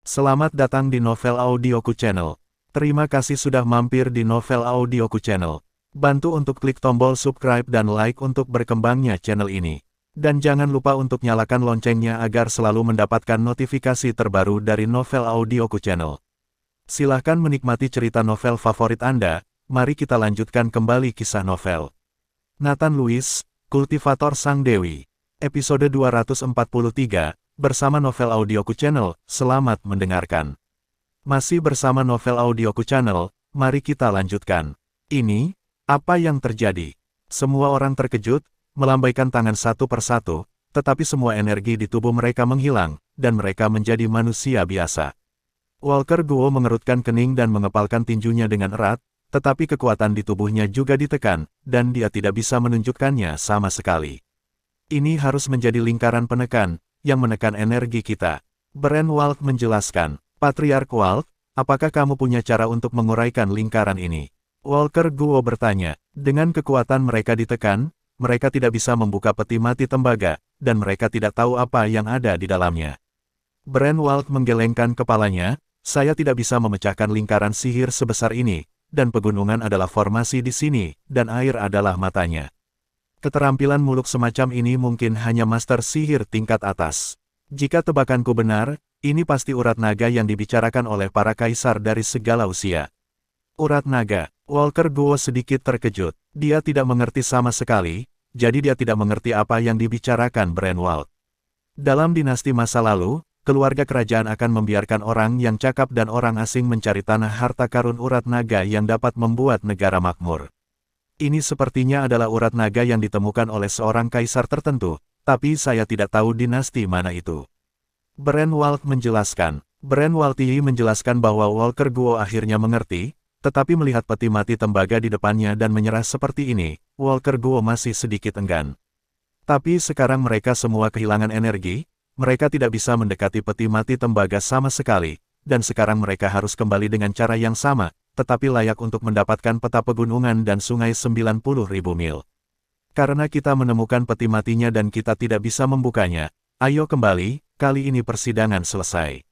Selamat datang di Novel Audioku Channel. Terima kasih sudah mampir di Novel Audioku Channel. Bantu untuk klik tombol subscribe dan like untuk berkembangnya channel ini. Dan jangan lupa untuk nyalakan loncengnya agar selalu mendapatkan notifikasi terbaru dari Novel Audioku Channel. Silahkan menikmati cerita novel favorit Anda. Mari kita lanjutkan kembali kisah novel Nathan Lewis, Kultivator Sang Dewi. Episode 243, bersama Novel Audioku Channel. Selamat mendengarkan. Masih bersama Novel Audioku Channel, mari kita lanjutkan. Ini, apa yang terjadi? Semua orang terkejut, melambaikan tangan satu persatu, tetapi semua energi di tubuh mereka menghilang, dan mereka menjadi manusia biasa. Walker Guo mengerutkan kening dan mengepalkan tinjunya dengan erat, tetapi kekuatan di tubuhnya juga ditekan, dan dia tidak bisa menunjukkannya sama sekali. Ini harus menjadi lingkaran penekan, yang menekan energi kita. Brand Walt menjelaskan. Patriark Walt, apakah kamu punya cara untuk menguraikan lingkaran ini? Walker Guo bertanya. Dengan kekuatan mereka ditekan, mereka tidak bisa membuka peti mati tembaga, dan mereka tidak tahu apa yang ada di dalamnya. Brand Walt menggelengkan kepalanya. Saya tidak bisa memecahkan lingkaran sihir sebesar ini, dan pegunungan adalah formasi di sini, dan air adalah matanya. Keterampilan muluk semacam ini mungkin hanya master sihir tingkat atas. Jika tebakanku benar, ini pasti urat naga yang dibicarakan oleh para kaisar dari segala usia. Urat naga. Walker Guo sedikit terkejut. Dia tidak mengerti sama sekali, jadi dia tidak mengerti apa yang dibicarakan Brand Walt. Dalam dinasti masa lalu, keluarga kerajaan akan membiarkan orang yang cakap dan orang asing mencari tanah harta karun urat naga yang dapat membuat negara makmur. Ini sepertinya adalah urat naga yang ditemukan oleh seorang kaisar tertentu, tapi saya tidak tahu dinasti mana itu. Brand Walt menjelaskan. Brand Walt menjelaskan bahwa Walker Guo akhirnya mengerti, tetapi melihat peti mati tembaga di depannya dan menyerah seperti ini, Walker Guo masih sedikit enggan. Tapi sekarang mereka semua kehilangan energi, mereka tidak bisa mendekati peti mati tembaga sama sekali, dan sekarang mereka harus kembali dengan cara yang sama, tetapi layak untuk mendapatkan peta pegunungan dan sungai 90.000 mil. Karena kita menemukan peti matinya dan kita tidak bisa membukanya, ayo kembali, kali ini persidangan selesai.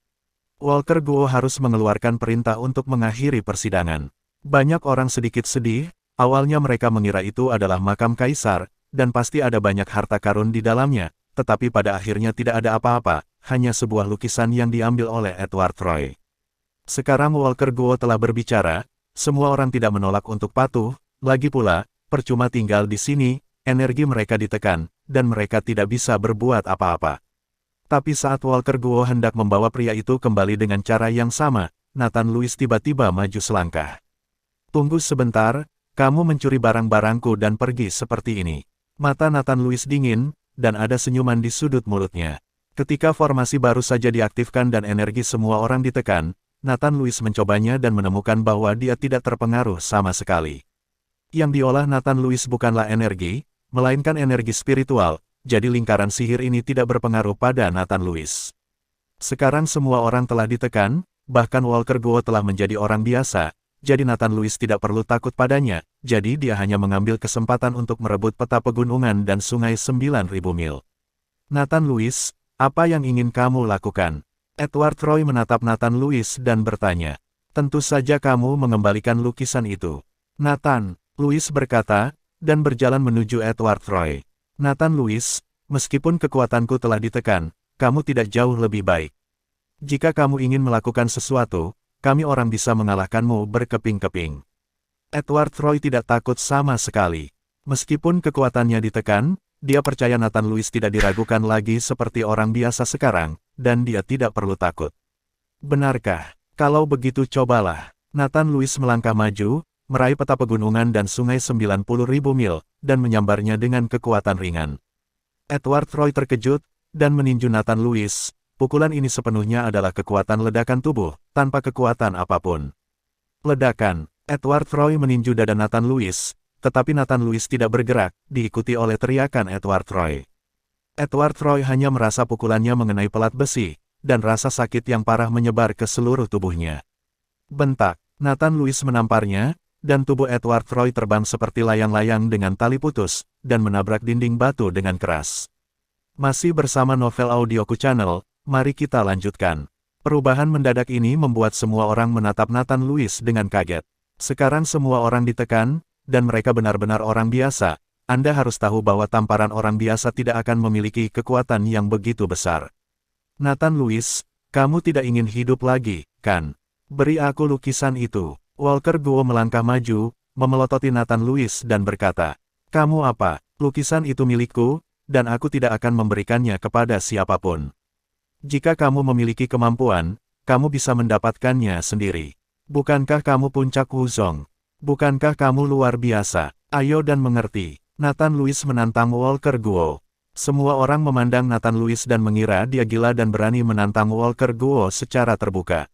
Walker Guo harus mengeluarkan perintah untuk mengakhiri persidangan. Banyak orang sedikit sedih, awalnya mereka mengira itu adalah makam kaisar, dan pasti ada banyak harta karun di dalamnya, tetapi pada akhirnya tidak ada apa-apa, hanya sebuah lukisan yang diambil oleh Edward Roy. Sekarang Walker Guo telah berbicara, semua orang tidak menolak untuk patuh, lagi pula, percuma tinggal di sini, energi mereka ditekan, dan mereka tidak bisa berbuat apa-apa. Tapi saat Walker Guo hendak membawa pria itu kembali dengan cara yang sama, Nathan Lewis tiba-tiba maju selangkah. Tunggu sebentar, kamu mencuri barang-barangku dan pergi seperti ini. Mata Nathan Lewis dingin, dan ada senyuman di sudut mulutnya. Ketika formasi baru saja diaktifkan dan energi semua orang ditekan, Nathan Lewis mencobanya dan menemukan bahwa dia tidak terpengaruh sama sekali. Yang diolah Nathan Lewis bukanlah energi, melainkan energi spiritual, jadi lingkaran sihir ini tidak berpengaruh pada Nathan Lewis. Sekarang semua orang telah ditekan, bahkan Walker Guo telah menjadi orang biasa, jadi Nathan Lewis tidak perlu takut padanya, jadi dia hanya mengambil kesempatan untuk merebut peta pegunungan dan sungai 9.000 mil. Nathan Lewis, apa yang ingin kamu lakukan? Edward Roy menatap Nathan Lewis dan bertanya. Tentu saja kamu mengembalikan lukisan itu. Nathan Lewis berkata, dan berjalan menuju Edward Roy. Nathan Lewis, meskipun kekuatanku telah ditekan, kamu tidak jauh lebih baik. Jika kamu ingin melakukan sesuatu, kami orang bisa mengalahkanmu berkeping-keping. Edward Roy tidak takut sama sekali. Meskipun kekuatannya ditekan, dia percaya Nathan Lewis tidak diragukan lagi seperti orang biasa sekarang, dan dia tidak perlu takut. Benarkah? Kalau begitu cobalah. Nathan Lewis melangkah maju, meraih peta pegunungan dan sungai 90.000 mil, dan menyambarnya dengan kekuatan ringan. Edward Roy terkejut, dan meninju Nathan Lewis. Pukulan ini sepenuhnya adalah kekuatan ledakan tubuh, tanpa kekuatan apapun. Ledakan. Edward Roy meninju dada Nathan Lewis, tetapi Nathan Lewis tidak bergerak, diikuti oleh teriakan Edward Roy. Edward Roy hanya merasa pukulannya mengenai pelat besi, dan rasa sakit yang parah menyebar ke seluruh tubuhnya. Bentak, Nathan Lewis menamparnya, dan tubuh Edward Roy terbang seperti layang-layang dengan tali putus, dan menabrak dinding batu dengan keras. Masih bersama Novel Audioku Channel, mari kita lanjutkan. Perubahan mendadak ini membuat semua orang menatap Nathan Lewis dengan kaget. Sekarang semua orang ditekan, dan mereka benar-benar orang biasa. Anda harus tahu bahwa tamparan orang biasa tidak akan memiliki kekuatan yang begitu besar. Nathan Lewis, kamu tidak ingin hidup lagi, kan? Beri aku lukisan itu. Walker Guo melangkah maju, memelototi Nathan Lewis dan berkata, kamu apa? Lukisan itu milikku, dan aku tidak akan memberikannya kepada siapapun. Jika kamu memiliki kemampuan, kamu bisa mendapatkannya sendiri. Bukankah kamu puncak Wuzong? Bukankah kamu luar biasa? Ayo dan mengerti. Nathan Lewis menantang Walker Guo. Semua orang memandang Nathan Lewis dan mengira dia gila dan berani menantang Walker Guo secara terbuka.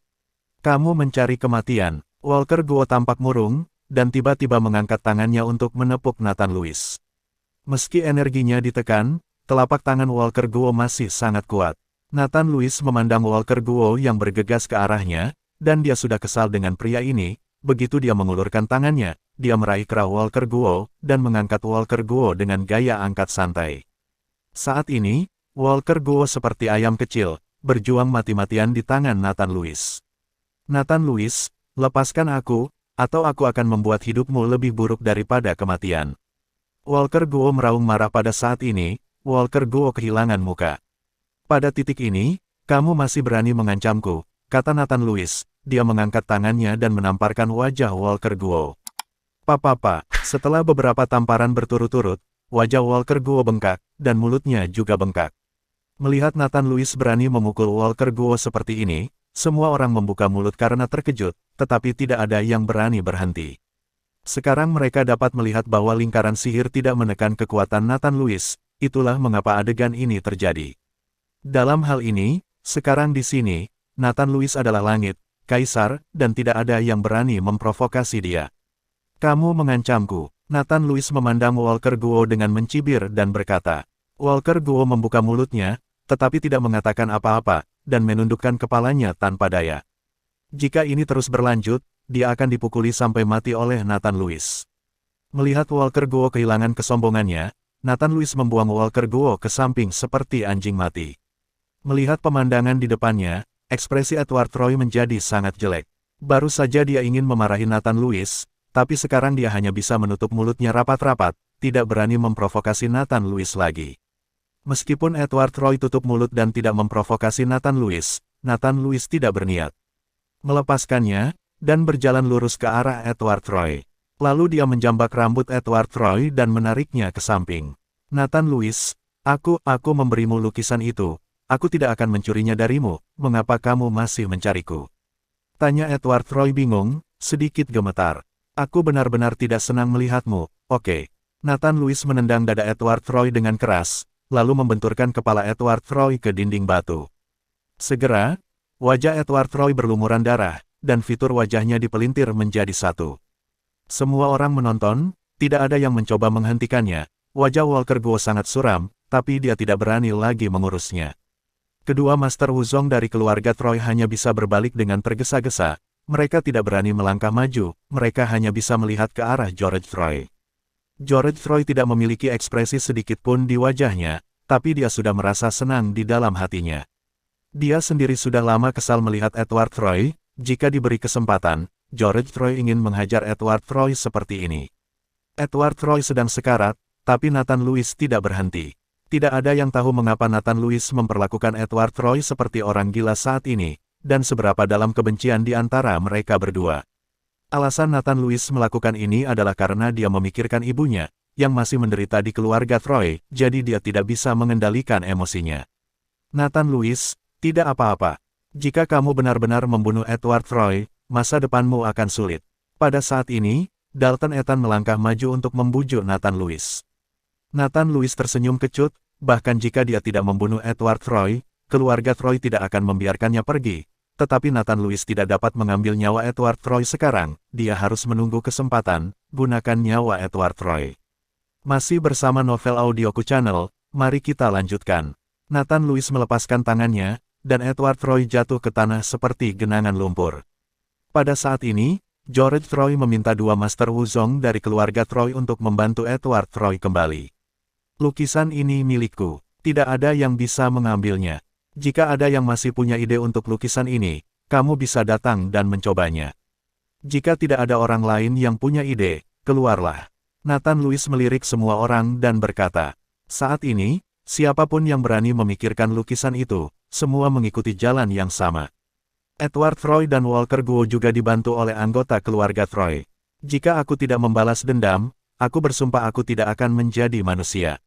Kamu mencari kematian. Walker Guo tampak murung, dan tiba-tiba mengangkat tangannya untuk menepuk Nathan Lewis. Meski energinya ditekan, telapak tangan Walker Guo masih sangat kuat. Nathan Lewis memandang Walker Guo yang bergegas ke arahnya, dan dia sudah kesal dengan pria ini. Begitu dia mengulurkan tangannya, dia meraih kerah Walker Guo, dan mengangkat Walker Guo dengan gaya angkat santai. Saat ini, Walker Guo seperti ayam kecil, berjuang mati-matian di tangan Nathan Lewis. Nathan Lewis, lepaskan aku, atau aku akan membuat hidupmu lebih buruk daripada kematian. Walker Guo meraung marah pada saat ini. Walker Guo kehilangan muka. Pada titik ini, kamu masih berani mengancamku, kata Nathan Lewis. Dia mengangkat tangannya dan menamparkan wajah Walker Guo. Papa, setelah beberapa tamparan berturut-turut, wajah Walker Guo bengkak, dan mulutnya juga bengkak. Melihat Nathan Lewis berani memukul Walker Guo seperti ini, semua orang membuka mulut karena terkejut, tetapi tidak ada yang berani berhenti. Sekarang mereka dapat melihat bahwa lingkaran sihir tidak menekan kekuatan Nathan Lewis, itulah mengapa adegan ini terjadi. Dalam hal ini, sekarang di sini, Nathan Lewis adalah langit, kaisar, dan tidak ada yang berani memprovokasi dia. Kamu mengancamku. Nathan Lewis memandang Walker Guo dengan mencibir dan berkata. Walker Guo membuka mulutnya, tetapi tidak mengatakan apa-apa, dan menundukkan kepalanya tanpa daya. Jika ini terus berlanjut, dia akan dipukuli sampai mati oleh Nathan Lewis. Melihat Walker Guo kehilangan kesombongannya, Nathan Lewis membuang Walker Guo ke samping seperti anjing mati. Melihat pemandangan di depannya, ekspresi Edward Roy menjadi sangat jelek. Baru saja dia ingin memarahi Nathan Lewis, tapi sekarang dia hanya bisa menutup mulutnya rapat-rapat, tidak berani memprovokasi Nathan Lewis lagi. Meskipun Edward Roy tutup mulut dan tidak memprovokasi Nathan Lewis tidak berniat melepaskannya, dan berjalan lurus ke arah Edward Roy. Lalu dia menjambak rambut Edward Roy dan menariknya ke samping. Nathan Lewis, aku memberimu lukisan itu. Aku tidak akan mencurinya darimu, mengapa kamu masih mencariku? Tanya Edward Roy bingung, sedikit gemetar. Aku benar-benar tidak senang melihatmu, oke. Nathan Lewis menendang dada Edward Roy dengan keras, lalu membenturkan kepala Edward Roy ke dinding batu. Segera, wajah Edward Roy berlumuran darah, dan fitur wajahnya dipelintir menjadi satu. Semua orang menonton, tidak ada yang mencoba menghentikannya. Wajah Walker Guo sangat suram, tapi dia tidak berani lagi mengurusnya. Kedua Master Wuzong dari keluarga Troy hanya bisa berbalik dengan tergesa-gesa. Mereka tidak berani melangkah maju, mereka hanya bisa melihat ke arah George Troy. George Troy tidak memiliki ekspresi sedikit pun di wajahnya, tapi dia sudah merasa senang di dalam hatinya. Dia sendiri sudah lama kesal melihat Edward Troy. Jika diberi kesempatan, George Troy ingin menghajar Edward Troy seperti ini. Edward Troy sedang sekarat, tapi Nathan Lewis tidak berhenti. Tidak ada yang tahu mengapa Nathan Lewis memperlakukan Edward Troy seperti orang gila saat ini, dan seberapa dalam kebencian di antara mereka berdua. Alasan Nathan Lewis melakukan ini adalah karena dia memikirkan ibunya, yang masih menderita di keluarga Troy, jadi dia tidak bisa mengendalikan emosinya. Nathan Lewis, tidak apa-apa. Jika kamu benar-benar membunuh Edward Troy, masa depanmu akan sulit. Pada saat ini, Dalton Ethan melangkah maju untuk membujuk Nathan Lewis. Nathan Lewis tersenyum kecut, bahkan jika dia tidak membunuh Edward Troy, keluarga Troy tidak akan membiarkannya pergi. Tetapi Nathan Lewis tidak dapat mengambil nyawa Edward Troy sekarang, dia harus menunggu kesempatan, gunakan nyawa Edward Troy. Masih bersama Novel Audioku Channel, mari kita lanjutkan. Nathan Lewis melepaskan tangannya, dan Edward Troy jatuh ke tanah seperti genangan lumpur. Pada saat ini, George Troy meminta dua Master Wuzong dari keluarga Troy untuk membantu Edward Troy kembali. Lukisan ini milikku, tidak ada yang bisa mengambilnya. Jika ada yang masih punya ide untuk lukisan ini, kamu bisa datang dan mencobanya. Jika tidak ada orang lain yang punya ide, keluarlah. Nathan Lewis melirik semua orang dan berkata, saat ini, siapapun yang berani memikirkan lukisan itu, semua mengikuti jalan yang sama. Edward Troy dan Walker Guo juga dibantu oleh anggota keluarga Troy. Jika aku tidak membalas dendam, aku bersumpah aku tidak akan menjadi manusia.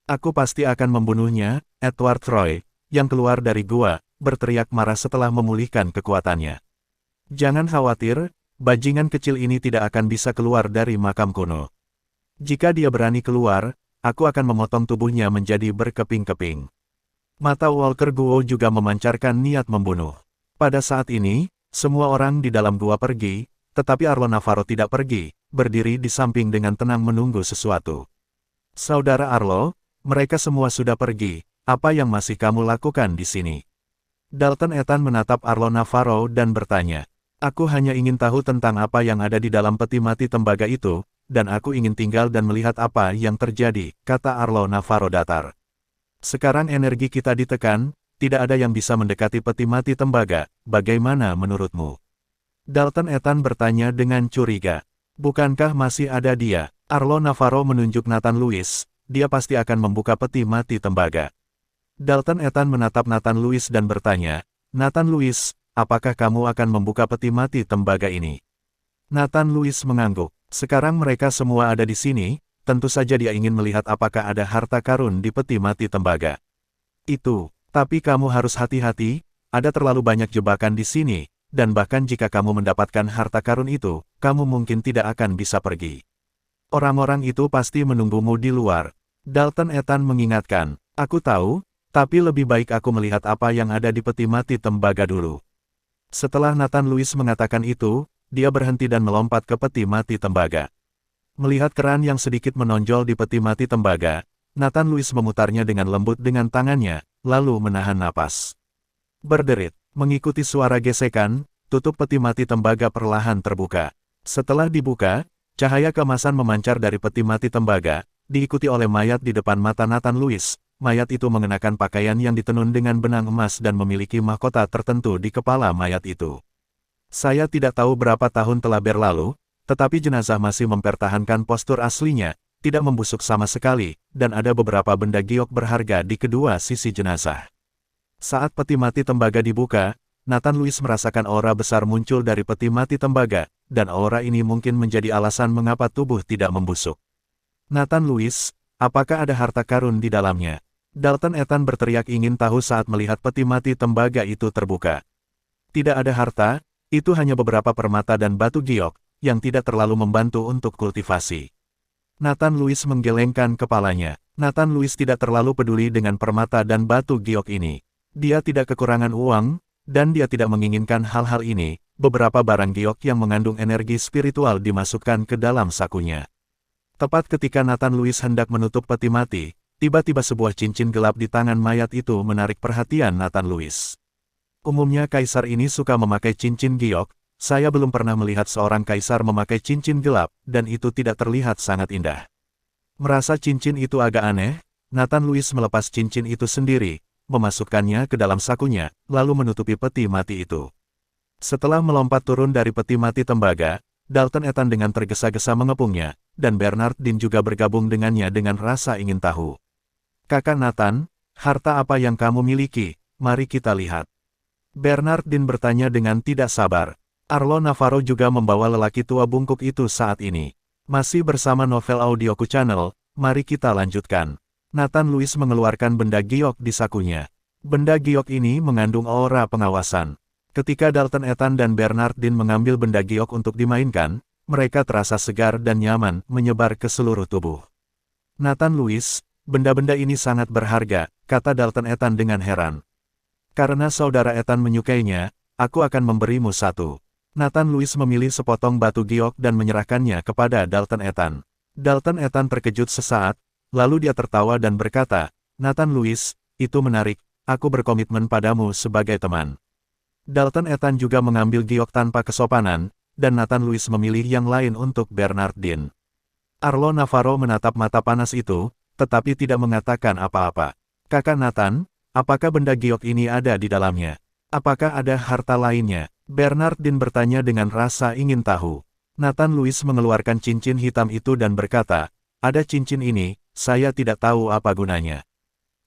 Aku pasti akan membunuhnya. Edward Troy, yang keluar dari gua, berteriak marah setelah memulihkan kekuatannya. Jangan khawatir, bajingan kecil ini tidak akan bisa keluar dari makam kuno. Jika dia berani keluar, aku akan memotong tubuhnya menjadi berkeping-keping. Mata Walker Guo juga memancarkan niat membunuh. Pada saat ini, semua orang di dalam gua pergi, tetapi Arlo Navarro tidak pergi, berdiri di samping dengan tenang menunggu sesuatu. Saudara Arlo, mereka semua sudah pergi, apa yang masih kamu lakukan di sini? Dalton Ethan menatap Arlo Navarro dan bertanya, aku hanya ingin tahu tentang apa yang ada di dalam peti mati tembaga itu, dan aku ingin tinggal dan melihat apa yang terjadi, kata Arlo Navarro datar. Sekarang energi kita ditekan, tidak ada yang bisa mendekati peti mati tembaga, bagaimana menurutmu? Dalton Ethan bertanya dengan curiga. Bukankah masih ada dia? Arlo Navarro menunjuk Nathan Lewis, dia pasti akan membuka peti mati tembaga. Dalton Ethan menatap Nathan Lewis dan bertanya, Nathan Lewis, apakah kamu akan membuka peti mati tembaga ini? Nathan Lewis mengangguk. Sekarang mereka semua ada di sini, tentu saja dia ingin melihat apakah ada harta karun di peti mati tembaga. Tapi kamu harus hati-hati, ada terlalu banyak jebakan di sini, dan bahkan jika kamu mendapatkan harta karun itu, kamu mungkin tidak akan bisa pergi. Orang-orang itu pasti menunggumu di luar. Dalton Ethan mengingatkan, aku tahu, tapi lebih baik aku melihat apa yang ada di peti mati tembaga dulu. Setelah Nathan Lewis mengatakan itu, dia berhenti dan melompat ke peti mati tembaga. Melihat keran yang sedikit menonjol di peti mati tembaga, Nathan Lewis memutarnya dengan lembut dengan tangannya, lalu menahan napas. Berderit, mengikuti suara gesekan, tutup peti mati tembaga perlahan terbuka. Setelah dibuka, cahaya keemasan memancar dari peti mati tembaga, diikuti oleh mayat di depan mata Nathan Lewis. Mayat itu mengenakan pakaian yang ditenun dengan benang emas dan memiliki mahkota tertentu di kepala mayat itu. Saya tidak tahu berapa tahun telah berlalu, tetapi jenazah masih mempertahankan postur aslinya, tidak membusuk sama sekali, dan ada beberapa benda giok berharga di kedua sisi jenazah. Saat peti mati tembaga dibuka, Nathan Lewis merasakan aura besar muncul dari peti mati tembaga, dan aura ini mungkin menjadi alasan mengapa tubuh tidak membusuk. Nathan Lewis, apakah ada harta karun di dalamnya? Dalton Ethan berteriak ingin tahu saat melihat peti mati tembaga itu terbuka. Tidak ada harta, itu hanya beberapa permata dan batu giok, yang tidak terlalu membantu untuk kultivasi. Nathan Lewis menggelengkan kepalanya. Nathan Lewis tidak terlalu peduli dengan permata dan batu giok ini. Dia tidak kekurangan uang, dan dia tidak menginginkan hal-hal ini. Beberapa barang giok yang mengandung energi spiritual dimasukkan ke dalam sakunya. Tepat ketika Nathan Lewis hendak menutup peti mati, tiba-tiba sebuah cincin gelap di tangan mayat itu menarik perhatian Nathan Lewis. Umumnya kaisar ini suka memakai cincin giok, saya belum pernah melihat seorang kaisar memakai cincin gelap, dan itu tidak terlihat sangat indah. Merasa cincin itu agak aneh, Nathan Lewis melepas cincin itu sendiri, memasukkannya ke dalam sakunya, lalu menutupi peti mati itu. Setelah melompat turun dari peti mati tembaga, Dalton Ethan dengan tergesa-gesa mengepungnya, dan Bernard Dean juga bergabung dengannya dengan rasa ingin tahu. Kakak Nathan, harta apa yang kamu miliki? Mari kita lihat. Bernard Dean bertanya dengan tidak sabar. Arlo Navarro juga membawa lelaki tua bungkuk itu saat ini. Masih bersama Novel Audioku Channel, mari kita lanjutkan. Nathan Lewis mengeluarkan benda giok di sakunya. Benda giok ini mengandung aura pengawasan. Ketika Dalton Ethan dan Bernard Dean mengambil benda giok untuk dimainkan, mereka terasa segar dan nyaman menyebar ke seluruh tubuh. Nathan Lewis, benda-benda ini sangat berharga, kata Dalton Ethan dengan heran. Karena saudara Ethan menyukainya, aku akan memberimu satu. Nathan Lewis memilih sepotong batu giok dan menyerahkannya kepada Dalton Ethan. Dalton Ethan terkejut sesaat, lalu dia tertawa dan berkata, Nathan Lewis, itu menarik, aku berkomitmen padamu sebagai teman. Dalton Ethan juga mengambil giok tanpa kesopanan, dan Nathan Lewis memilih yang lain untuk Bernard Dean. Arlo Navarro menatap mata panas itu, tetapi tidak mengatakan apa-apa. Kakak Nathan, Apakah benda giok ini ada di dalamnya? Apakah ada harta lainnya? Bernardin bertanya dengan rasa ingin tahu. Nathan Louis mengeluarkan cincin hitam itu dan berkata, ada cincin ini, saya tidak tahu apa gunanya.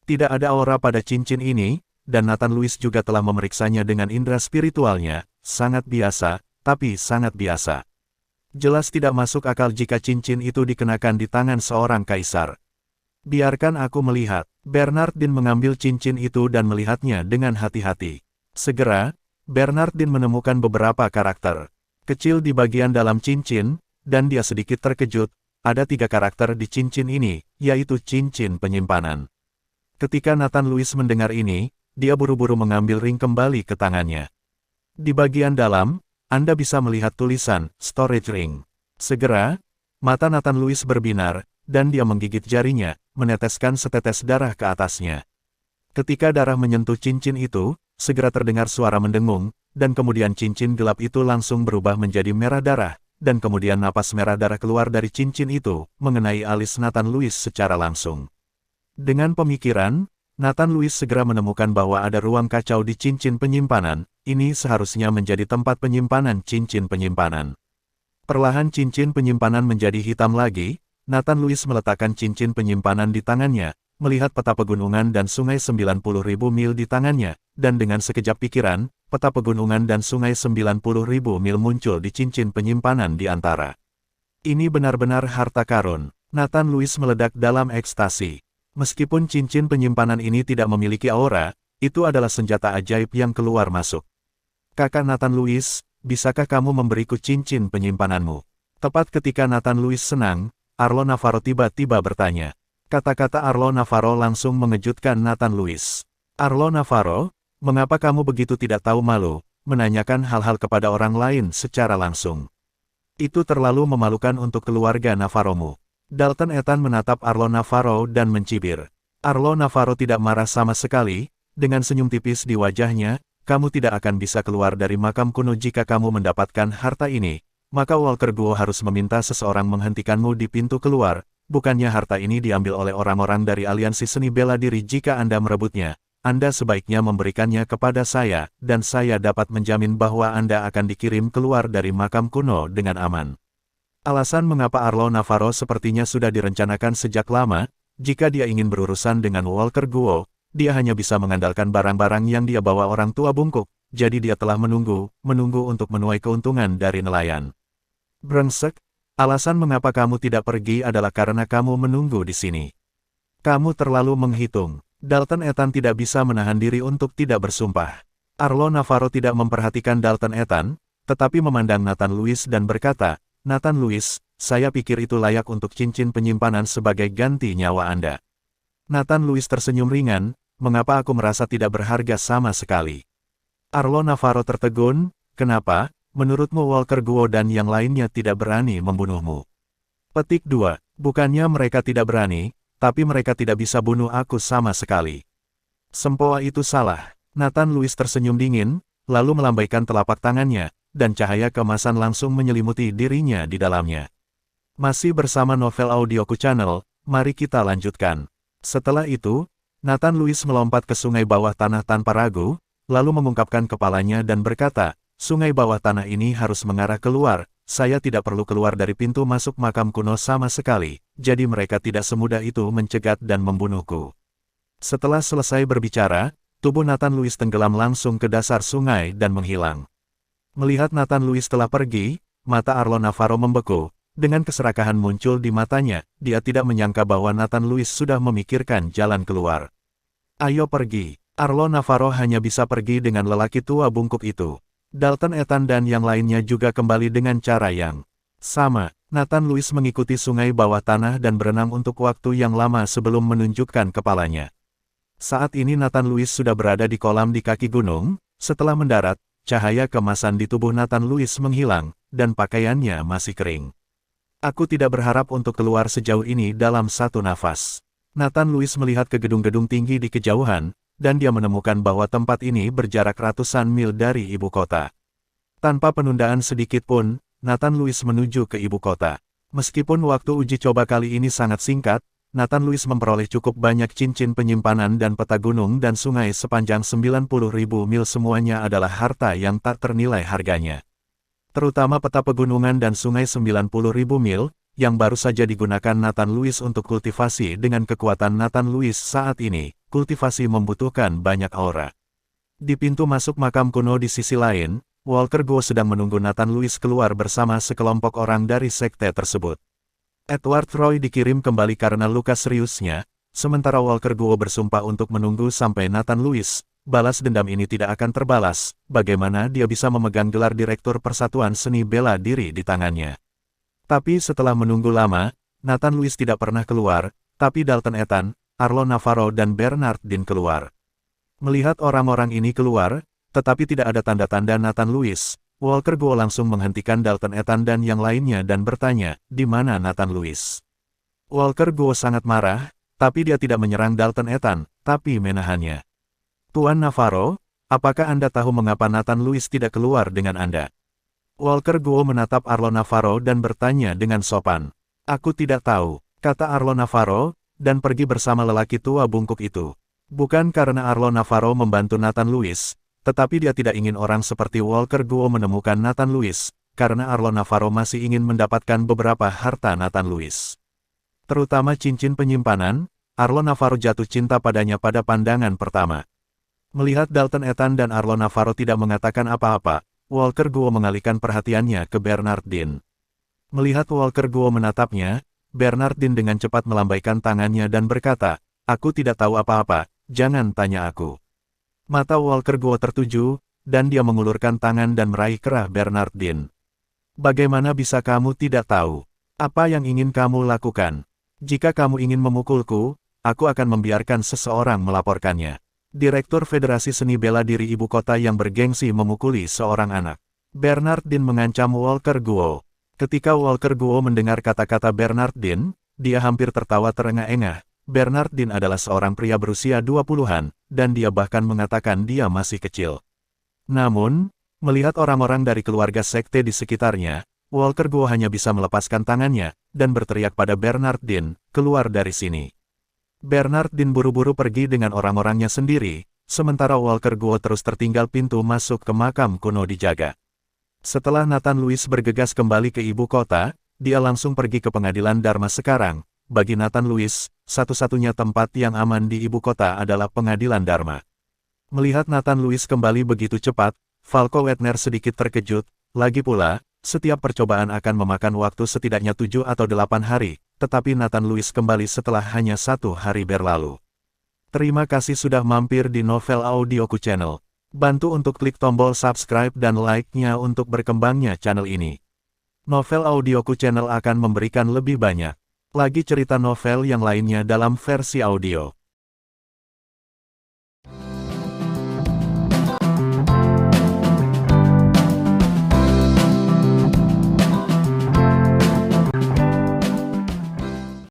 Tidak ada aura pada cincin ini, dan Nathan Louis juga telah memeriksanya dengan indera spiritualnya, sangat biasa, tapi sangat biasa. Jelas tidak masuk akal jika cincin itu dikenakan di tangan seorang kaisar. Biarkan aku melihat. Bernardin mengambil cincin itu dan melihatnya dengan hati-hati. Segera, Bernardin menemukan beberapa karakter kecil di bagian dalam cincin, dan dia sedikit terkejut. Ada 3 karakter di cincin ini, yaitu cincin penyimpanan. Ketika Nathan Louis mendengar ini, dia buru-buru mengambil ring kembali ke tangannya. Di bagian dalam, Anda bisa melihat tulisan, storage ring. Segera, mata Nathan Louis berbinar, dan dia menggigit jarinya, meneteskan setetes darah ke atasnya. Ketika darah menyentuh cincin itu, segera terdengar suara mendengung, dan kemudian cincin gelap itu langsung berubah menjadi merah darah, dan kemudian napas merah darah keluar dari cincin itu, mengenai alis Nathan Louis secara langsung. Dengan pemikiran, Nathan Louis segera menemukan bahwa ada ruang kacau di cincin penyimpanan, ini seharusnya menjadi tempat penyimpanan cincin penyimpanan. Perlahan cincin penyimpanan menjadi hitam lagi, Nathan Louis meletakkan cincin penyimpanan di tangannya, melihat peta pegunungan dan sungai 90.000 mil di tangannya, dan dengan sekejap pikiran, peta pegunungan dan sungai 90.000 mil muncul di cincin penyimpanan di antara. Ini benar-benar harta karun. Nathan Louis meledak dalam ekstasi. Meskipun cincin penyimpanan ini tidak memiliki aura, itu adalah senjata ajaib yang keluar masuk. Kakak Nathan Louis, bisakah kamu memberiku cincin penyimpananmu? Tepat ketika Nathan Louis senang, Arlo Navarro tiba-tiba bertanya. Kata-kata Arlo Navarro langsung mengejutkan Nathan Louis. Arlo Navarro, mengapa kamu begitu tidak tahu malu, menanyakan hal-hal kepada orang lain secara langsung? Itu terlalu memalukan untuk keluarga Navarromu. Dalton Ethan menatap Arlo Navarro dan mencibir. Arlo Navarro tidak marah sama sekali, dengan senyum tipis di wajahnya, kamu tidak akan bisa keluar dari makam kuno jika kamu mendapatkan harta ini, maka Walker Guo harus meminta seseorang menghentikanmu di pintu keluar, bukannya harta ini diambil oleh orang-orang dari aliansi seni bela diri jika Anda merebutnya. Anda sebaiknya memberikannya kepada saya, dan saya dapat menjamin bahwa Anda akan dikirim keluar dari makam kuno dengan aman. Alasan mengapa Arlo Navarro sepertinya sudah direncanakan sejak lama, jika dia ingin berurusan dengan Walker Guo, dia hanya bisa mengandalkan barang-barang yang dia bawa orang tua bungkuk, jadi dia telah menunggu untuk menuai keuntungan dari nelayan. Brengsek, alasan mengapa kamu tidak pergi adalah karena kamu menunggu di sini. Kamu terlalu menghitung. Dalton Ethan tidak bisa menahan diri untuk tidak bersumpah. Arlo Navarro tidak memperhatikan Dalton Ethan, tetapi memandang Nathan Louis dan berkata, Nathan Louis, saya pikir itu layak untuk cincin penyimpanan sebagai ganti nyawa Anda. Nathan Louis tersenyum ringan, mengapa aku merasa tidak berharga sama sekali? Arlo Navarro tertegun, kenapa, menurutmu Walker Guo dan yang lainnya tidak berani membunuhmu? Petik 2, bukannya mereka tidak berani, tapi mereka tidak bisa bunuh aku sama sekali. Sempoa itu salah. Nathan Louis tersenyum dingin, lalu melambaikan telapak tangannya, dan cahaya keemasan langsung menyelimuti dirinya di dalamnya. Masih bersama Novel Audioku Channel, mari kita lanjutkan. Setelah itu, Nathan Louis melompat ke sungai bawah tanah tanpa ragu, lalu mengungkapkan kepalanya dan berkata, sungai bawah tanah ini harus mengarah keluar, saya tidak perlu keluar dari pintu masuk makam kuno sama sekali, jadi mereka tidak semudah itu mencegat dan membunuhku. Setelah selesai berbicara, tubuh Nathan Louis tenggelam langsung ke dasar sungai dan menghilang. Melihat Nathan Louis telah pergi, mata Arlo Navarro membeku, dengan keserakahan muncul di matanya, dia tidak menyangka bahwa Nathan Louis sudah memikirkan jalan keluar. Ayo pergi, Arlo Navarro hanya bisa pergi dengan lelaki tua bungkuk itu. Dalton Ethan dan yang lainnya juga kembali dengan cara yang sama. Nathan Louis mengikuti sungai bawah tanah dan berenang untuk waktu yang lama sebelum menunjukkan kepalanya. Saat ini Nathan Louis sudah berada di kolam di kaki gunung, setelah mendarat, cahaya keemasan di tubuh Nathan Louis menghilang, dan pakaiannya masih kering. Aku tidak berharap untuk keluar sejauh ini dalam satu nafas. Nathan Louis melihat ke gedung-gedung tinggi di kejauhan, dan dia menemukan bahwa tempat ini berjarak ratusan mil dari ibu kota. Tanpa penundaan sedikit pun, Nathan Louis menuju ke ibu kota. Meskipun waktu uji coba kali ini sangat singkat, Nathan Lewis memperoleh cukup banyak cincin penyimpanan dan peta gunung dan sungai sepanjang 90.000 mil, semuanya adalah harta yang tak ternilai harganya. Terutama peta pegunungan dan sungai 90.000 mil, yang baru saja digunakan Nathan Lewis untuk kultivasi. Dengan kekuatan Nathan Lewis saat ini, kultivasi membutuhkan banyak aura. Di pintu masuk makam kuno di sisi lain, Walker Guo sedang menunggu Nathan Lewis keluar bersama sekelompok orang dari sekte tersebut. Edward Roy dikirim kembali karena luka seriusnya, sementara Walker Guo bersumpah untuk menunggu sampai Nathan Lewis. Balas dendam ini tidak akan terbalas, bagaimana dia bisa memegang gelar Direktur Persatuan Seni Bela Diri di tangannya. Tapi setelah menunggu lama, Nathan Lewis tidak pernah keluar, tapi Dalton Ethan, Arlo Navarro dan Bernard Dean keluar. Melihat orang-orang ini keluar, tetapi tidak ada tanda-tanda Nathan Lewis, Walker Guo langsung menghentikan Dalton Ethan dan yang lainnya dan bertanya, di mana Nathan Lewis? Walker Guo sangat marah, tapi dia tidak menyerang Dalton Ethan, tapi menahannya. Tuan Navarro, apakah Anda tahu mengapa Nathan Lewis tidak keluar dengan Anda? Walker Guo menatap Arlo Navarro dan bertanya dengan sopan. Aku tidak tahu, kata Arlo Navarro, dan pergi bersama lelaki tua bungkuk itu. Bukan karena Arlo Navarro membantu Nathan Lewis, tetapi dia tidak ingin orang seperti Walker Guo menemukan Nathan Lewis, karena Arlo Navarro masih ingin mendapatkan beberapa harta Nathan Lewis. Terutama cincin penyimpanan, Arlo Navarro jatuh cinta padanya pada pandangan pertama. Melihat Dalton Ethan dan Arlo Navarro tidak mengatakan apa-apa, Walker Guo mengalihkan perhatiannya ke Bernard Dean. Melihat Walker Guo menatapnya, Bernard Dean dengan cepat melambaikan tangannya dan berkata, aku tidak tahu apa-apa, jangan tanya aku. Mata Walker Guo tertuju, dan dia mengulurkan tangan dan meraih kerah Bernard Dean. Bagaimana bisa kamu tidak tahu? Apa yang ingin kamu lakukan? Jika kamu ingin memukulku, aku akan membiarkan seseorang melaporkannya. Direktur Federasi Seni Bela Diri Ibu Kota yang bergengsi memukuli seorang anak. Bernard Dean mengancam Walker Guo. Ketika Walker Guo mendengar kata-kata Bernard Dean, dia hampir tertawa terengah-engah. Bernard Dean adalah seorang pria berusia 20-an, dan dia bahkan mengatakan dia masih kecil. Namun, melihat orang-orang dari keluarga sekte di sekitarnya, Walker Guo hanya bisa melepaskan tangannya, dan berteriak pada Bernard Dean, keluar dari sini. Bernard Dean buru-buru pergi dengan orang-orangnya sendiri, sementara Walker Guo terus tertinggal pintu masuk ke makam kuno dijaga. Setelah Nathan Lewis bergegas kembali ke ibu kota, dia langsung pergi ke pengadilan Dharma sekarang. Bagi Nathan Lewis, satu-satunya tempat yang aman di ibu kota adalah pengadilan Dharma. Melihat Nathan Lewis kembali begitu cepat, Falco Wetner sedikit terkejut. Lagi pula, setiap percobaan akan memakan waktu setidaknya 7 atau 8 hari, tetapi Nathan Lewis kembali setelah hanya 1 hari berlalu. Terima kasih sudah mampir di Novel Audioku Channel. Bantu untuk klik tombol subscribe dan like-nya untuk berkembangnya channel ini. Novel Audioku Channel akan memberikan lebih banyak lagi cerita novel yang lainnya dalam versi audio.